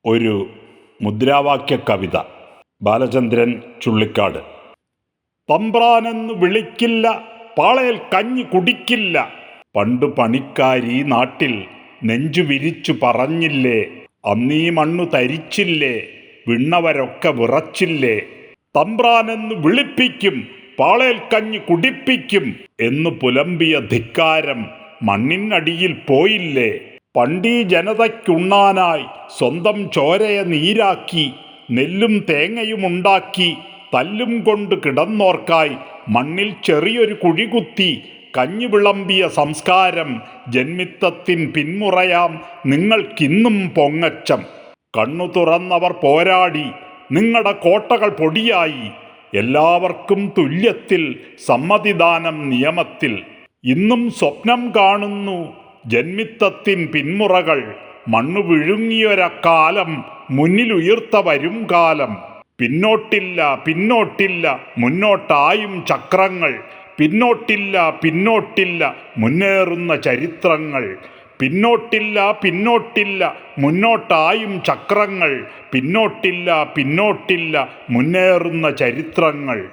ഒരു മുദ്രാവാക്യ കവിത. ബാലചന്ദ്രൻ ചുള്ളിക്കാട്. തമ്പ്രാനെന്ന് വിളിക്കില്ല, പാളയിൽ കഞ്ഞി കുടിക്കില്ല. പണ്ടു പണിക്കാരി നാട്ടിൽ നെഞ്ചു വിരിച്ചു പറഞ്ഞില്ലേ, അന്നീ മണ്ണു തരിച്ചില്ലേ, വിണ്ണവരൊക്കെ വിറച്ചില്ലേ. തമ്പ്രാനെന്ന് വിളിപ്പിക്കും, പാളയിൽ കഞ്ഞി കുടിപ്പിക്കും എന്നു പുലമ്പിയ ധിക്കാരം മണ്ണിനടിയിൽ പോയില്ലേ. പണ്ടീ ജനതയ്ക്കുണ്ണാനായി സ്വന്തം ചോരയെ നീരാക്കി നെല്ലും തേങ്ങയുമുണ്ടാക്കി തല്ലും കൊണ്ട് കിടന്നോർക്കായി മണ്ണിൽ ചെറിയൊരു കുഴികുത്തി കഞ്ഞി വിളമ്പിയ സംസ്കാരം ജന്മിത്തത്തിൻ പിന്മുറയാം നിങ്ങൾക്കിന്നും പൊങ്ങച്ചം. കണ്ണു തുറന്നവർ പോരാടി, നിങ്ങളുടെ കോട്ടകൾ പൊടിയായി. എല്ലാവർക്കും തുല്യത്തിൽ സമ്മതിദാനം നിയമത്തിൽ. ഇന്നും സ്വപ്നം കാണുന്നു ജന്മിത്തത്തിൻ പിന്മുറകൾ. മണ്ണു വിഴുങ്ങിയൊരക്കാലം മുന്നിലുയർത്ത വരും കാലം. പിന്നോട്ടില്ല പിന്നോട്ടില്ല മുന്നോട്ടായും ചക്രങ്ങൾ. പിന്നോട്ടില്ല പിന്നോട്ടില്ല മുന്നേറുന്ന ചരിത്രങ്ങൾ. പിന്നോട്ടില്ല പിന്നോട്ടില്ല മുന്നോട്ടായും ചക്രങ്ങൾ. പിന്നോട്ടില്ല പിന്നോട്ടില്ല മുന്നേറുന്ന ചരിത്രങ്ങൾ.